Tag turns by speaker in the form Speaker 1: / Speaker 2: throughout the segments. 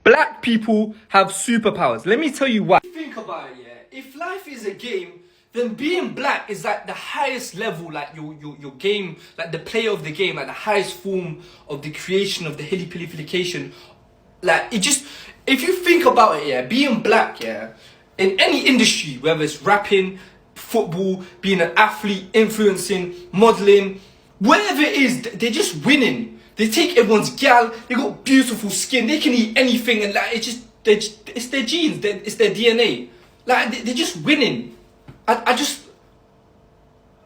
Speaker 1: Black people have superpowers. Let me tell you why. Think about it, yeah. If life is a game, then being black is like the highest level, like your game, like the player of the game, like the highest form of the creation of the hilly-pillification. Like, it just, if you think about it, yeah, being black, yeah, in any industry, whether it's rapping, football, being an athlete, influencing, modeling, whatever it is, they're just winning. They take everyone's gal, they got beautiful skin, they can eat anything, and like, it's their genes, it's their DNA. Like, they're just winning. I just,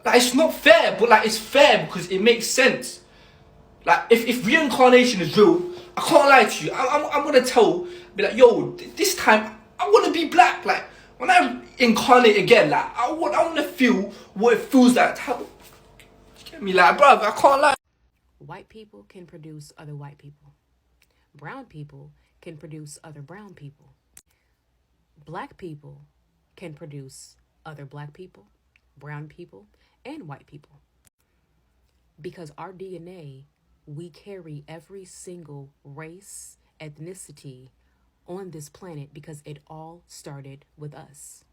Speaker 1: like, it's not fair, but like, it's fair because it makes sense. Like, if reincarnation is real, I can't lie to you. I'm gonna be like, yo, this time I wanna be black. Like, when I incarnate again, like, I wanna feel what it feels like. You get me, like, bruv, I can't lie.
Speaker 2: White people can produce other white people. Brown people can produce other brown people. Black people can produce other black people, brown people, and white people. Because our DNA, we carry every single race, ethnicity on this planet because it all started with us.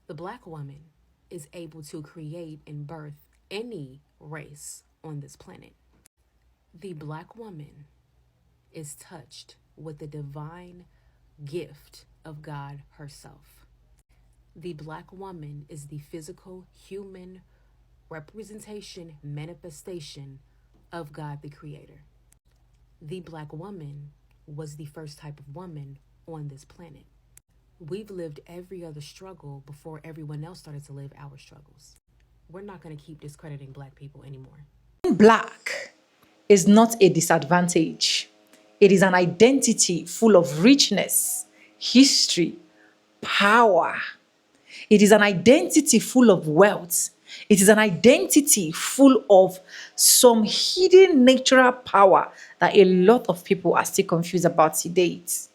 Speaker 2: The black woman is able to create and birth any race on this planet. The black woman is touched with the divine gift of God herself. The black woman is the physical human representation, manifestation of God the Creator. The black woman was the first type of woman on this planet. We've lived every other struggle before everyone else started to live our struggles. We're not going to keep discrediting black people anymore.
Speaker 3: Black is not a disadvantage. It is an identity full of richness, history, power. It is an identity full of wealth. It is an identity full of some hidden natural power that a lot of people are still confused about to date.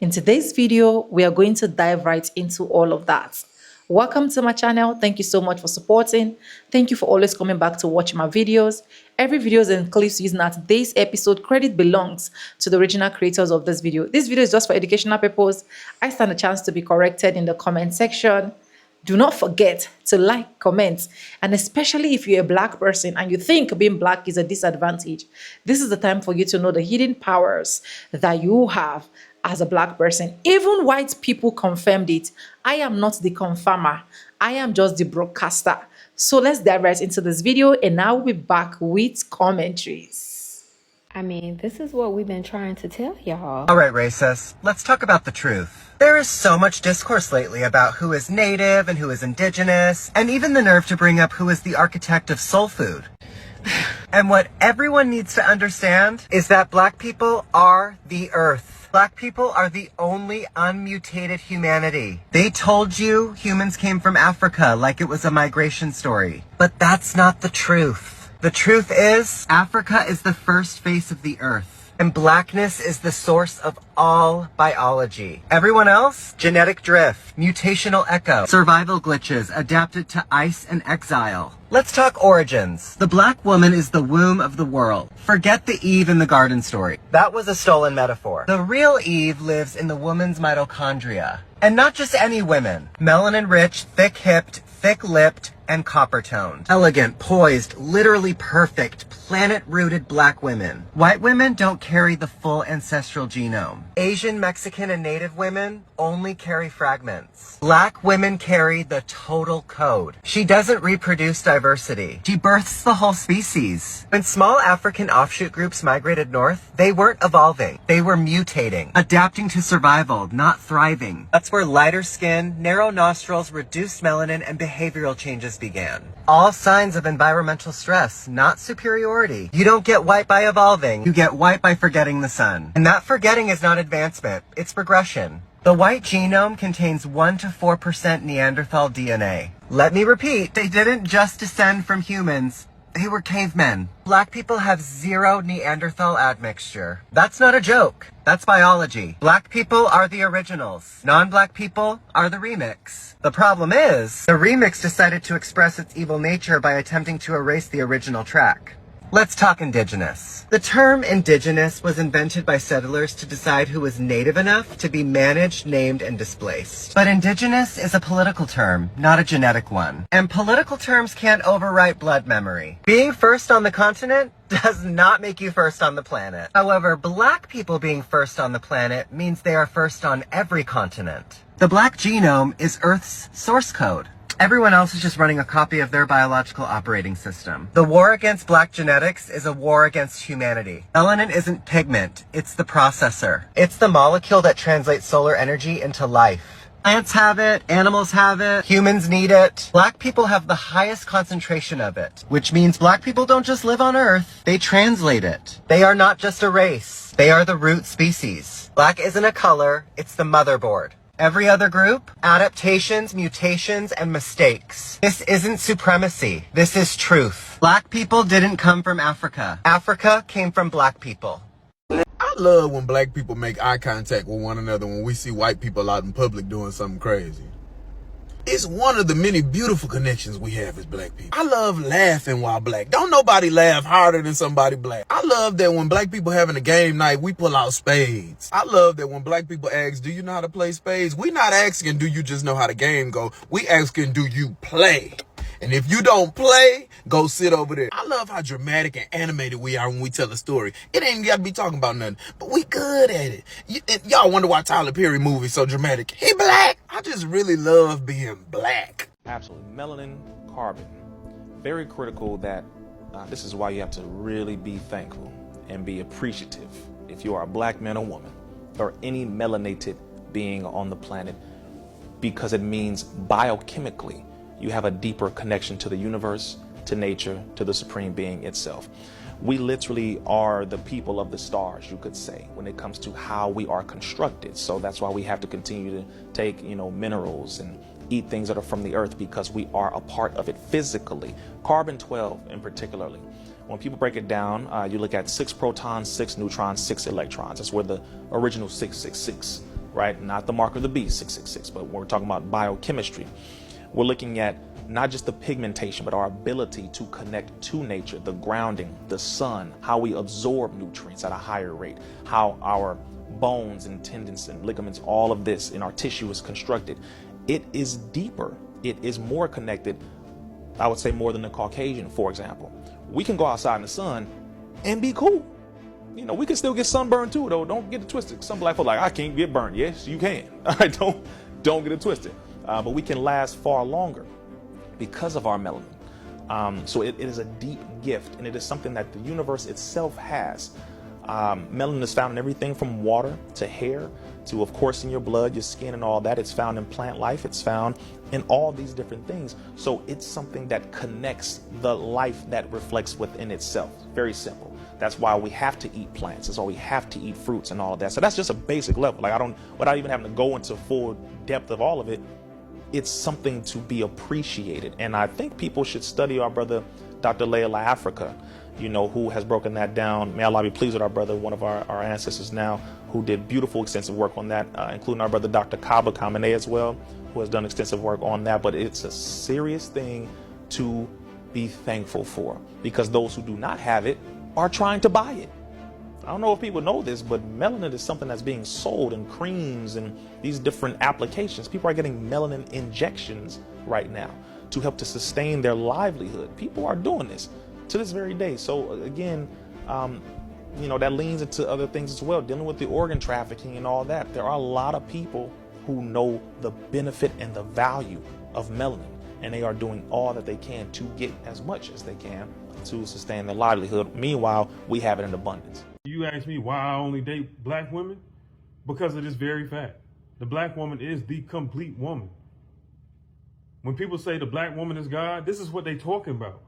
Speaker 3: In today's video, we are going to dive right into all of that. Welcome to my channel. Thank you so much for supporting. Thank you for always coming back to watch my videos. Every videos and clips used in today's episode, credit belongs to the original creators of this video. This video is just for educational purpose. I stand a chance to be corrected in the comment section. Do not forget to like, comment, and especially if you're a black person and you think being black is a disadvantage, this is the time for you to know the hidden powers that you have as a black person. Even white people confirmed it. I am not the confirmer. I am just the broadcaster. So let's dive right into this video and I will be back with commentaries.
Speaker 4: I mean, this is what we've been trying to tell y'all.
Speaker 5: All right, racists, let's talk about the truth. There is so much discourse lately about who is native and who is indigenous, and even the nerve to bring up who is the architect of soul food. And what everyone needs to understand is that black people are the earth. Black people are the only unmutated humanity. They told you humans came from Africa like it was a migration story. But that's not the truth. The truth is, Africa is the first face of the earth. And blackness is the source of all biology. Everyone else? Genetic drift, mutational echo, survival glitches adapted to ice and exile. Let's talk origins. The black woman is the womb of the world. Forget the Eve in the garden story. That was a stolen metaphor. The real Eve lives in the woman's mitochondria. And not just any women. Melanin-rich, thick-hipped, thick-lipped, and copper-toned. Elegant, poised, literally perfect, planet-rooted black women. White women don't carry the full ancestral genome. Asian, Mexican, and Native women only carry fragments. Black women carry the total code. She doesn't reproduce diversity. She births the whole species. When small African offshoot groups migrated north, they weren't evolving. They were mutating, adapting to survival, not thriving. That's where lighter skin, narrow nostrils, reduced melanin, and behavioral changes began. All signs of environmental stress, not superiority. You don't get white by evolving, you get white by forgetting the sun. And that forgetting is not advancement, it's progression. The white genome contains 1 to 4% Neanderthal DNA. Let me repeat, they didn't just descend from humans. They were cavemen. Black people have 0 Neanderthal admixture. That's not a joke. That's biology. Black people are the originals. Non-black people are the remix. The problem is, the remix decided to express its evil nature by attempting to erase the original track. Let's talk indigenous. The term indigenous was invented by settlers to decide who was native enough to be managed, named, and displaced. But indigenous is a political term, not a genetic one. And political terms can't overwrite blood memory. Being first on the continent does not make you first on the planet. However, black people being first on the planet means they are first on every continent. The black genome is Earth's source code. Everyone else is just running a copy of their biological operating system. The war against black genetics is a war against humanity. Melanin isn't pigment, it's the processor. It's the molecule that translates solar energy into life. Plants have it, animals have it, humans need it. Black people have the highest concentration of it, which means black people don't just live on Earth, they translate it. They are not just a race, they are the root species. Black isn't a color, it's the motherboard. Every other group, adaptations, mutations, and mistakes. This isn't supremacy. This is truth. Black people didn't come from Africa. Africa came from black people.
Speaker 6: I love when black people make eye contact with one another when we see white people out in public doing something crazy. It's one of the many beautiful connections we have as black people. I love laughing while black. Don't nobody laugh harder than somebody black. I love that when black people having a game night, we pull out spades. I love that when black people ask, do you know how to play spades? We not asking, do you just know how the game go? We asking, do you play? And if you don't play, go sit over there. I love how dramatic and animated we are when we tell a story. It ain't got to be talking about nothing, but we good at it. Y'all wonder why Tyler Perry movie's so dramatic. He black. I just really love being black.
Speaker 7: Absolutely. Melanin, carbon. Very critical that this is why you have to really be thankful and be appreciative if you are a black man or woman or any melanated being on the planet, because it means biochemically you have a deeper connection to the universe, to nature, to the supreme being itself. We literally are the people of the stars, you could say, when it comes to how we are constructed. So that's why we have to continue to take, minerals and eat things that are from the earth, because we are a part of it physically. Carbon-12 in particularly. When people break it down, you look at 6 protons, 6 neutrons, 6 electrons. That's where the original 666, right? Not the mark of the beast, 666, but we're talking about biochemistry. We're looking at not just the pigmentation, but our ability to connect to nature, the grounding, the sun, how we absorb nutrients at a higher rate, how our bones and tendons and ligaments, all of this in our tissue is constructed. It is deeper. It is more connected, I would say, more than the Caucasian, for example. We can go outside in the sun and be cool. We can still get sunburned too, though. Don't get it twisted. Some black people are like, I can't get burned. Yes, you can. All right, don't get it twisted. But we can last far longer because of our melanin. So it is a deep gift, and it is something that the universe itself has. Melanin is found in everything from water to hair to, of course, in your blood, your skin, and all that. It's found in plant life. It's found in all these different things. So it's something that connects the life that reflects within itself. Very simple. That's why we have to eat plants. That's why we have to eat fruits and all of that. So that's just a basic level. Without even having to go into full depth of all of it, it's something to be appreciated. And I think people should study our brother, Dr. Layla Africa, who has broken that down. May Allah be pleased with our brother, one of our ancestors now, who did beautiful, extensive work on that, including our brother, Dr. Kaba Kamene as well, who has done extensive work on that. But it's a serious thing to be thankful for, because those who do not have it are trying to buy it. I don't know if people know this, but melanin is something that's being sold in creams and these different applications. People are getting melanin injections right now to help to sustain their livelihood. People are doing this to this very day. So again, that leans into other things as well, dealing with the organ trafficking and all that. There are a lot of people who know the benefit and the value of melanin, and they are doing all that they can to get as much as they can to sustain their livelihood. Meanwhile, we have it in abundance.
Speaker 8: You ask me why I only date black women? Because of this very fact. The black woman is the complete woman. When people say the black woman is God, this is what they're talking about.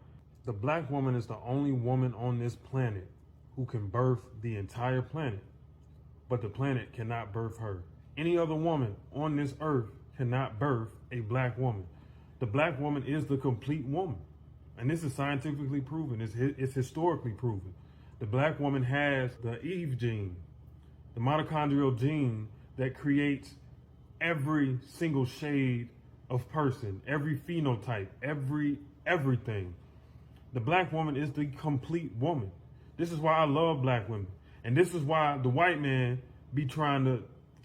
Speaker 8: The black woman is the only woman on this planet who can birth the entire planet, but the planet cannot birth her. Any other woman on this earth cannot birth a black woman. The black woman is the complete woman. And this is scientifically proven. It's historically proven. The black woman has the Eve gene, the mitochondrial gene that creates every single shade of person, every phenotype, everything. The black woman is the complete woman. This is why I love black women. And this is why the white man be trying to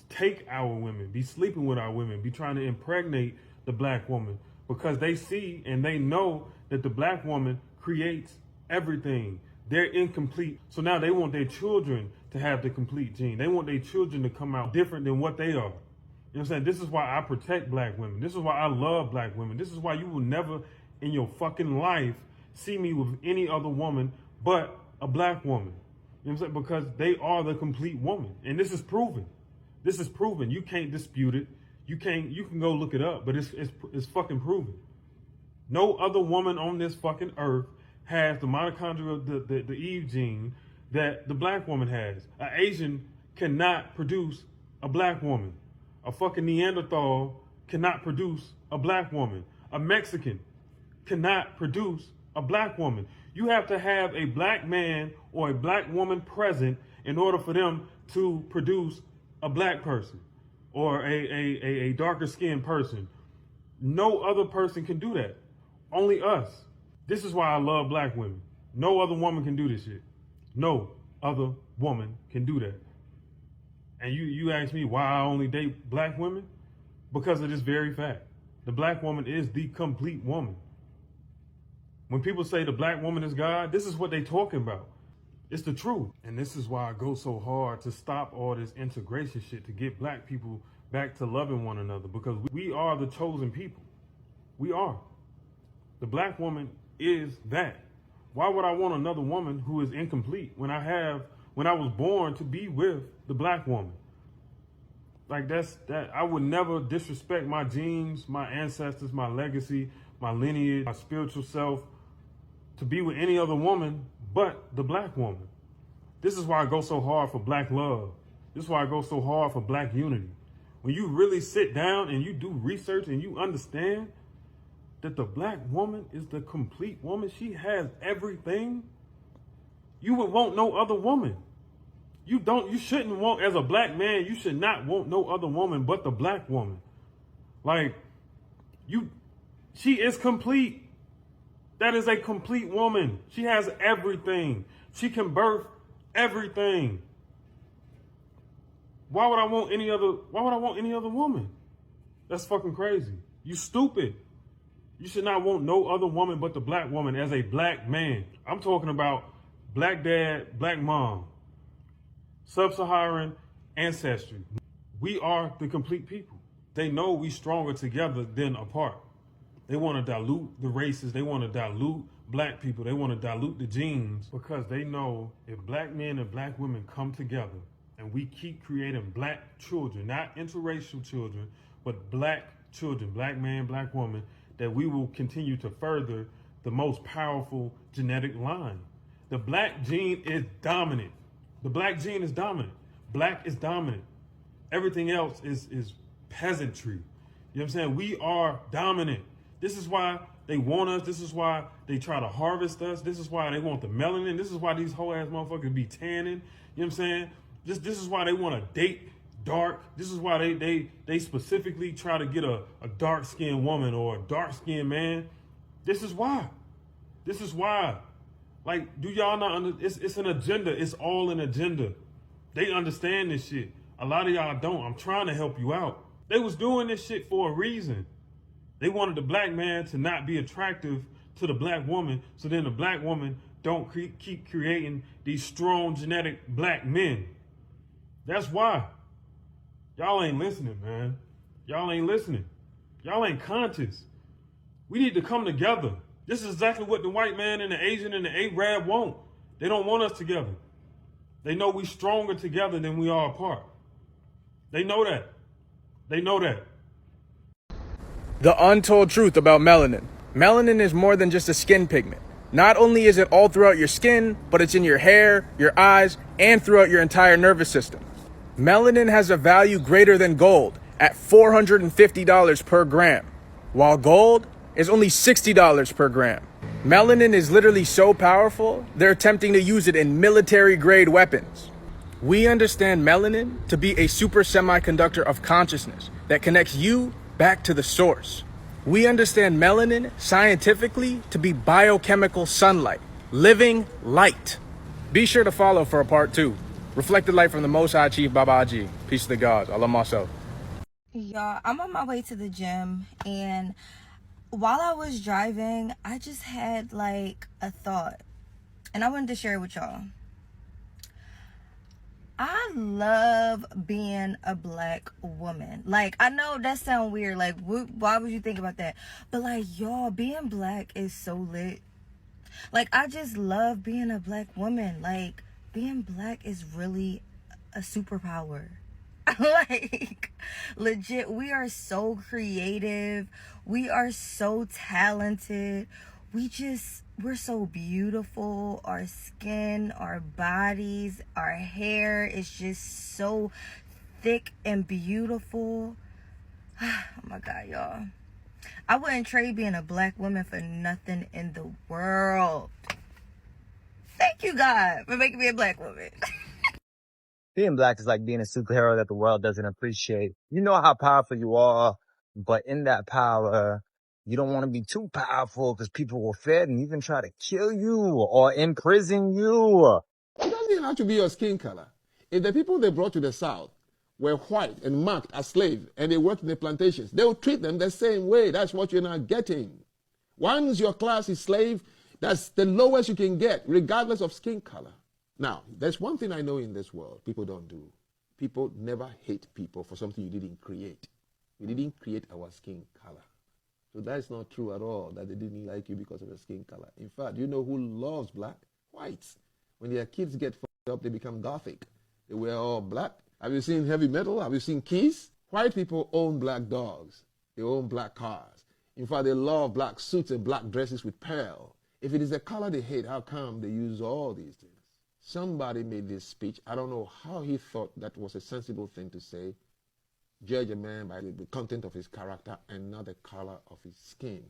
Speaker 8: take our women, be sleeping with our women, be trying to impregnate the black woman, because they see and they know that the black woman creates everything. They're incomplete. So now they want their children to have the complete gene. They want their children to come out different than what they are. You know what I'm saying? This is why I protect black women. This is why I love black women. This is why you will never in your fucking life see me with any other woman but a black woman. You know what I'm saying? Because they are the complete woman. And this is proven. This is proven. You can't dispute it. You can go look it up, but it's fucking proven. No other woman on this fucking earth has the mitochondrial, the Eve gene that the black woman has. An Asian cannot produce a black woman. A fucking Neanderthal cannot produce a black woman. A Mexican cannot produce a black woman. You have to have a black man or a black woman present in order for them to produce a black person or a darker skinned person. No other person can do that. Only us. This is why I love black women. No other woman can do this shit. No other woman can do that. And you ask me why I only date black women? Because of this very fact. The black woman is the complete woman. When people say the black woman is God, this is what they talking about. It's the truth. And this is why I go so hard to stop all this integration shit, to get black people back to loving one another, because we are the chosen people. We are. The black woman is that. Why would I want another woman who is incomplete when I was born to be with the black woman? Like that I would never disrespect my genes, my ancestors, my legacy, my lineage, my spiritual self, to be with any other woman but the black woman. This is why I go so hard for black love. This is why I go so hard for black unity. When you really sit down and you do research and you understand that the black woman is the complete woman, she has everything, you would want no other woman. You shouldn't want, as a black man, you should not want no other woman but the black woman. Like, she is complete. That is a complete woman. She has everything. She can birth everything. Why would I want any other woman? That's fucking crazy. You stupid. You should not want no other woman but the black woman as a black man. I'm talking about black dad, black mom, sub-Saharan ancestry. We are the complete people. They know we stronger together than apart. They want to dilute the races. They want to dilute black people. They want to dilute the genes, because they know if black men and black women come together and we keep creating black children, not interracial children, but black children, black man, black woman, that we will continue to further the most powerful genetic line. The black gene is dominant. The black gene is dominant. Black is dominant. Everything else is peasantry. You know what I'm saying? We are dominant. This is why they want us. This is why they try to harvest us. This is why they want the melanin. This is why these whole ass motherfuckers be tanning. You know what I'm saying? This is why they want to date dark. This is why they specifically try to get a dark skinned woman or a dark skinned man. This is why. This is why. Like, do y'all not it's an agenda. It's all an agenda. They understand this shit. A lot of y'all don't. I'm trying to help you out. They was doing this shit for a reason. They wanted the black man to not be attractive to the black woman, so then the black woman don't keep creating these strong genetic black men. That's why. Y'all ain't listening, man. Y'all ain't listening. Y'all ain't conscious. We need to come together. This is exactly what the white man and the Asian and the Arab want. They don't want us together. They know we stronger together than we are apart. They know that. They know that.
Speaker 9: The untold truth about melanin. Melanin is more than just a skin pigment. Not only is it all throughout your skin, but it's in your hair, your eyes, and throughout your entire nervous system. Melanin has a value greater than gold at $450 per gram, while gold is only $60 per gram. Melanin is literally so powerful, they're attempting to use it in military-grade weapons. We understand melanin to be a super semiconductor of consciousness that connects you back to the source. We understand melanin scientifically to be biochemical sunlight, living light. Be sure to follow for a part 2. Reflected light from the Most High Chief Baba Aji. Peace to the gods. I love myself.
Speaker 10: Y'all, I'm on my way to the gym, and while I was driving, I just had like a thought, and I wanted to share it with y'all. I love being a black woman. Like, I know that sounds weird. Like, why would you think about that? But like, y'all, being black is so lit. Like, I just love being a black woman. Like, being black is really a superpower. Like, legit, we are so creative. We are so talented. We're so beautiful. Our skin, our bodies, our hair is just so thick and beautiful. Oh my God, y'all. I wouldn't trade being a black woman for nothing in the world. Thank you, God, for making me a black woman.
Speaker 11: Being black is like being a superhero that the world doesn't appreciate. You know how powerful you are, but in that power, you don't want to be too powerful because people will fear and even try to kill you or imprison you.
Speaker 6: It doesn't have to be your skin color. If the people they brought to the South were white and marked as slaves and they worked in the plantations, they would treat them the same way. That's what you're not getting. Once your class is slave, that's the lowest you can get, regardless of skin color. Now, there's one thing I know in this world people don't do. People never hate people for something you didn't create. You didn't create our skin color. So that's not true at all, that they didn't like you because of your skin color. In fact, you know who loves black? Whites. When their kids get fucked up, they become gothic. They wear all black. Have you seen heavy metal? Have you seen Kiss? White people own black dogs. They own black cars. In fact, they love black suits and black dresses with pearl. If it is the color they hate, how come they use all these things? Somebody made this speech. I don't know how he thought that was a sensible thing to say. Judge a man by the content of his character and not the color of his skin.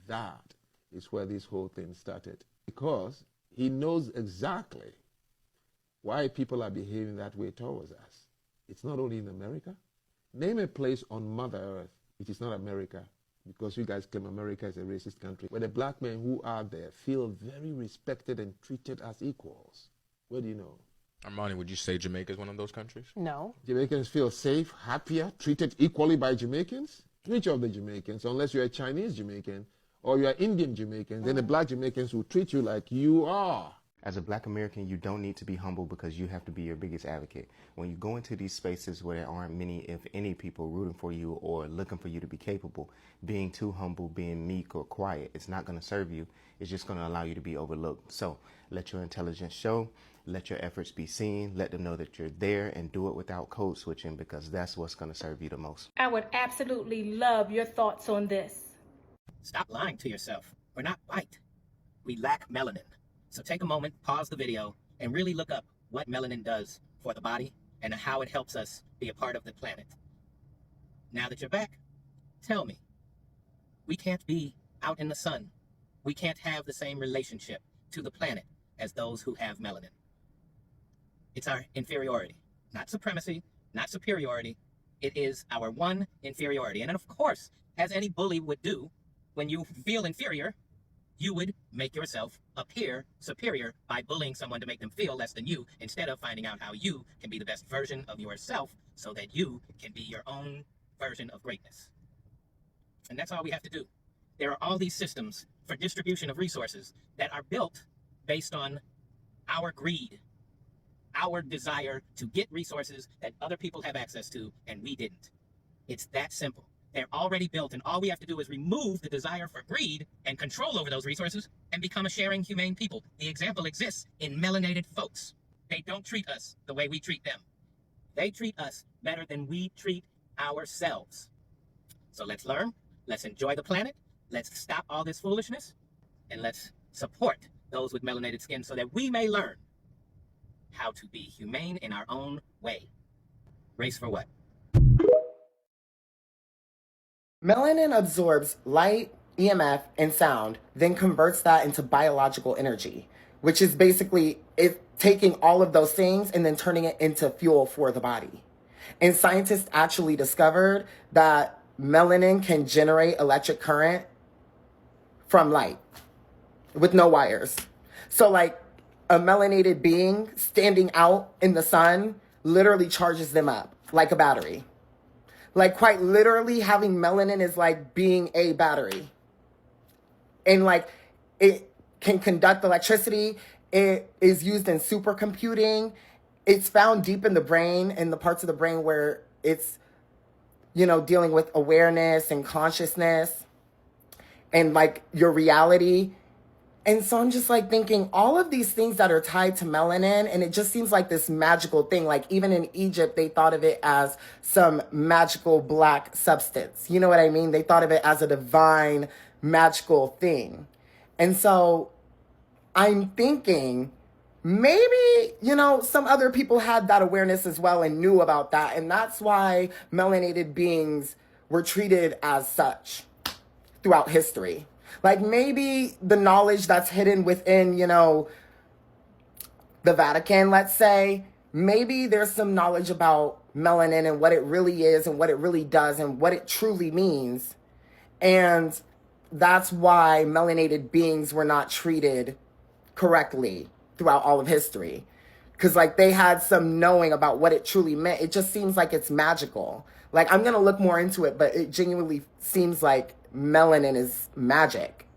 Speaker 6: That is where this whole thing started. Because he knows exactly why people are behaving that way towards us. It's not only in America. Name a place on Mother Earth which is not America, because you guys claim America is a racist country, where the black men who are there feel very respected and treated as equals. Where do you know?
Speaker 12: Armani, would you say Jamaica is one of those countries?
Speaker 4: No.
Speaker 6: Jamaicans feel safe, happier, treated equally by Jamaicans? Which of the Jamaicans, unless you're a Chinese Jamaican or you're Indian Jamaican, then the black Jamaicans will treat you like you are.
Speaker 13: As a black American, you don't need to be humble because you have to be your biggest advocate. When you go into these spaces where there aren't many, if any, people rooting for you or looking for you to be capable, being too humble, being meek or quiet, it's not going to serve you. It's just going to allow you to be overlooked. So let your intelligence show. Let your efforts be seen. Let them know that you're there, and do it without code switching, because that's what's going to serve you the most.
Speaker 14: I would absolutely love your thoughts on this.
Speaker 15: Stop lying to yourself. We're not white. We lack melanin. So take a moment, pause the video, and really look up what melanin does for the body and how it helps us be a part of the planet. Now that you're back, tell me, we can't be out in the sun. We can't have the same relationship to the planet as those who have melanin. It's our inferiority, not supremacy, not superiority. It is our one inferiority. And then, of course, as any bully would do, when you feel inferior, you would make yourself appear superior by bullying someone to make them feel less than you, instead of finding out how you can be the best version of yourself so that you can be your own version of greatness. And that's all we have to do. There are all these systems for distribution of resources that are built based on our greed, our desire to get resources that other people have access to and we didn't. It's that simple. They're already built, and all we have to do is remove the desire for greed and control over those resources and become a sharing, humane people. The example exists in melanated folks. They don't treat us the way we treat them. They treat us better than we treat ourselves. So let's learn, let's enjoy the planet, let's stop all this foolishness, and let's support those with melanated skin so that we may learn how to be humane in our own way. Race for what?
Speaker 16: Melanin absorbs light, EMF, and sound, then converts that into biological energy, which is basically it taking all of those things and then turning it into fuel for the body. And scientists actually discovered that melanin can generate electric current from light with no wires. So like a melanated being standing out in the sun literally charges them up like a battery. Like quite literally having melanin is like being a battery. And like it can conduct electricity. It is used in supercomputing. It's found deep in the brain, in the parts of the brain where it's, dealing with awareness and consciousness and like your reality. And so I'm just like thinking all of these things that are tied to melanin, and it just seems like this magical thing. Like even in Egypt, they thought of it as some magical black substance. You know what I mean? They thought of it as a divine, magical thing. And so I'm thinking maybe, some other people had that awareness as well and knew about that. And that's why melanated beings were treated as such throughout history. Like maybe the knowledge that's hidden within, the Vatican, let's say, maybe there's some knowledge about melanin and what it really is and what it really does and what it truly means. And that's why melanated beings were not treated correctly throughout all of history. Because like they had some knowing about what it truly meant. It just seems like it's magical. Like I'm going to look more into it, but it genuinely seems like melanin is magic.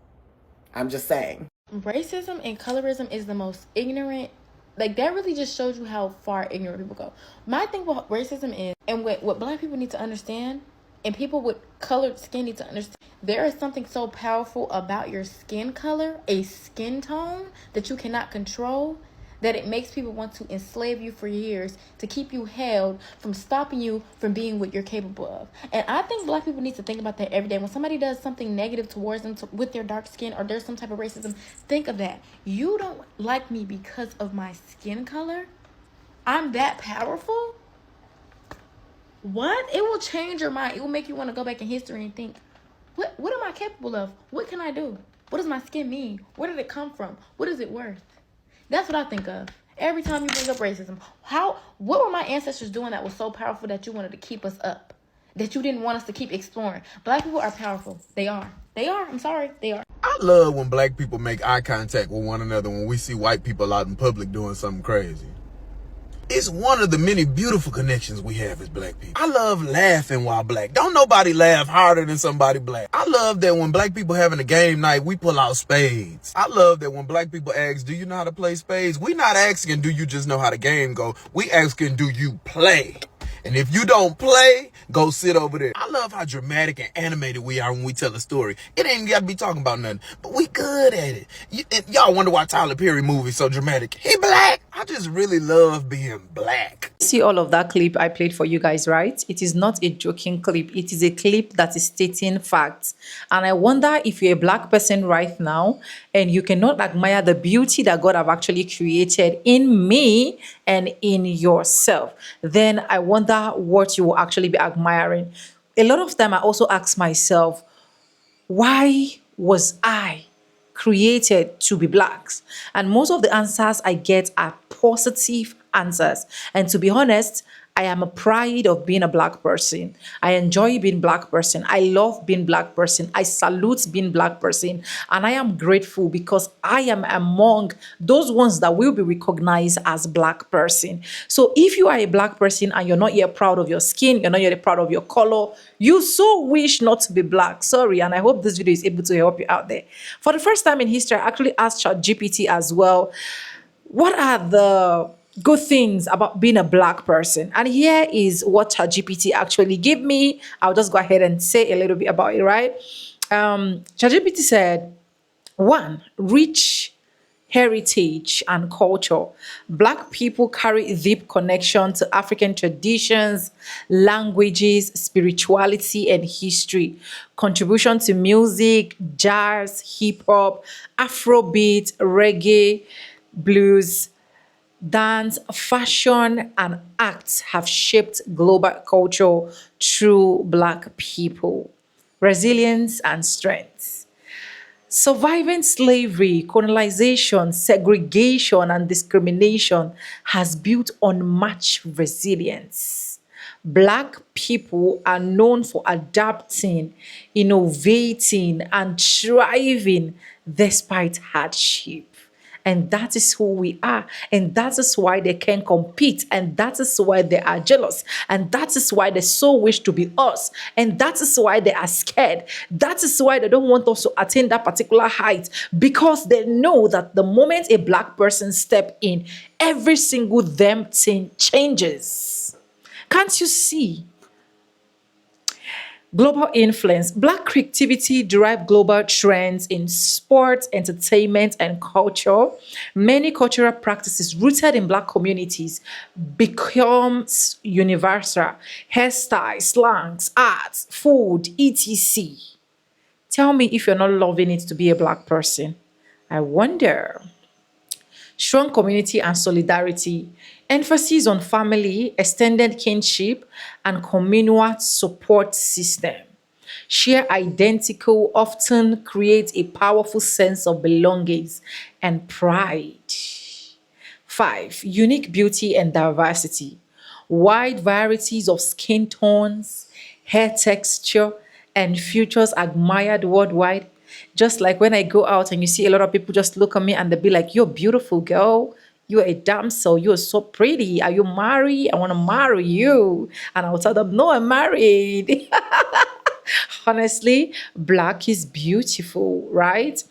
Speaker 16: I'm just saying.
Speaker 17: Racism and colorism is the most ignorant. Like that really just shows you how far ignorant people go. My thing with racism is, and what black people need to understand, and people with colored skin need to understand, there is something so powerful about your skin color, a skin tone that you cannot control, that it makes people want to enslave you for years to keep you held from stopping you from being what you're capable of. And I think black people need to think about that every day. When somebody does something negative towards them with their dark skin or there's some type of racism, think of that. You don't like me because of my skin color? I'm that powerful? What? It will change your mind. It will make you want to go back in history and think, what am I capable of? What can I do? What does my skin mean? Where did it come from? What is it worth? That's what I think of. Every time you bring up racism, what were my ancestors doing that was so powerful that you wanted to keep us up? That you didn't want us to keep exploring? Black people are powerful. They are. They are. I'm sorry. They are.
Speaker 6: I love when black people make eye contact with one another when we see white people out in public doing something crazy. It's one of the many beautiful connections we have as black people. I love laughing while black. Don't nobody laugh harder than somebody black. I love that when black people having a game night, we pull out spades. I love that when black people ask, do you know how to play spades? We not asking, do you just know how the game go? We asking, do you play? And if you don't play, go sit over there. I love how dramatic and animated we are when we tell a story. It ain't got to be talking about nothing, but we good at it. Y'all wonder why Tyler Perry movie's so dramatic. He black. I just really love being black.
Speaker 3: See all of that clip I played for you guys, right? It is not a joking clip. It is a clip that is stating facts. And I wonder if you're a black person right now and you cannot admire the beauty that God have actually created in me and in yourself, then I wonder what you will actually be admiring. A lot of time I also ask myself, why was I created to be blacks? And most of the answers I get are positive answers. And to be honest, I am a pride of being a black person. I enjoy being black person. I love being black person. I salute being black person. And I am grateful because I am among those ones that will be recognized as black person. So if you are a black person and you're not yet proud of your skin, you're not yet proud of your color, you so wish not to be black. Sorry. And I hope this video is able to help you out there. For the first time in history, I actually asked ChatGPT as well, what are the good things about being a black person? And here is what ChatGPT actually gave me. I'll just go ahead and say a little bit about it, right? ChatGPT said, 1, rich heritage and culture. Black people carry deep connection to African traditions, languages, spirituality, and history. Contribution to music, jazz, hip hop, Afrobeat, reggae, blues, dance, fashion, and arts have shaped global culture through black people. Resilience and strength. Surviving slavery, colonization, segregation, and discrimination has built unmatched resilience. Black people are known for adapting, innovating, and thriving despite hardship. And that is who we are. And that is why they can compete. And that is why they are jealous. And that is why they so wish to be us. And that is why they are scared. That is why they don't want us to attain that particular height. Because they know that the moment a black person step in, every single them thing changes. Can't you see? Global influence. Black creativity drive global trends in sports, entertainment, and culture. Many cultural practices rooted in Black communities becomes universal. Hairstyles, slangs, arts, food, etc. Tell me if you're not loving it to be a Black person. I wonder. Strong community and solidarity, emphasis on family, extended kinship, and communal support system. Share identical often create a powerful sense of belongings and pride. 5. Unique beauty and diversity. Wide varieties of skin tones, hair texture, and features admired worldwide. Just like when I go out and you see a lot of people just look at me and they be like, "You're beautiful, girl. You're a damsel. You're so pretty. Are you married? I want to marry you." And I'll tell them, "No, I'm married." Honestly, Black is beautiful, right?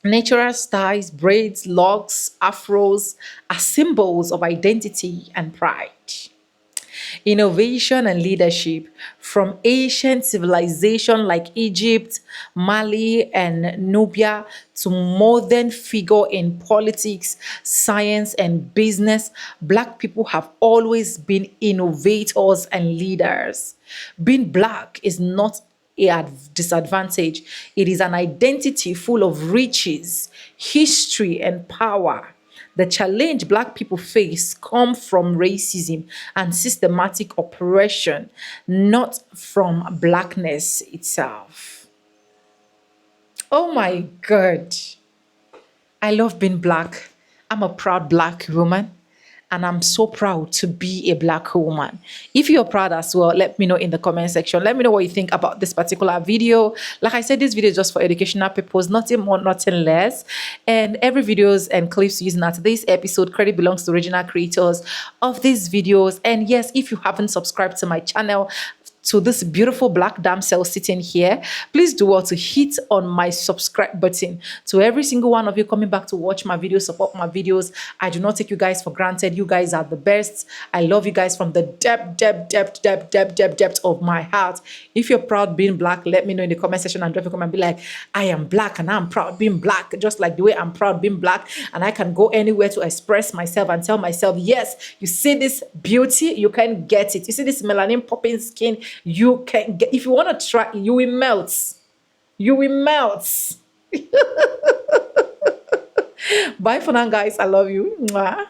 Speaker 3: Natural styles, braids, locks, afros are symbols of identity and pride. Innovation and leadership from ancient civilization like Egypt, Mali, and Nubia to modern figure in politics, science, and business, Black people have always been innovators and leaders. Being Black is not a disadvantage. It is an identity full of riches, history, and power. The challenge Black people face come from racism and systematic oppression, not from Blackness itself. Oh my God. I love being Black. I'm a proud Black woman. And I'm so proud to be a Black woman. If you're proud as well, let me know in the comment section. Let me know what you think about this particular video. Like I said, this video is just for educational purpose, nothing more, nothing less. And every videos and clips used in today's episode, credit belongs to original creators of these videos. And yes, if you haven't subscribed to my channel, to this beautiful Black damsel sitting here, please do well to hit on my subscribe button. To every single one of you coming back to watch my videos, support my videos, I do not take you guys for granted. You guys are the best. I love you guys from the depth of my heart. If you're proud being Black, let me know in the comment section and drop a comment and be like, "I am Black and I'm proud being Black," just like the way I'm proud being Black, and I can go anywhere to express myself and tell myself, yes, you see this beauty, you can get it. You see this melanin popping skin, you can get. If you want to try, you will melt. You will melt. Bye for now, guys. I love you. Mwah.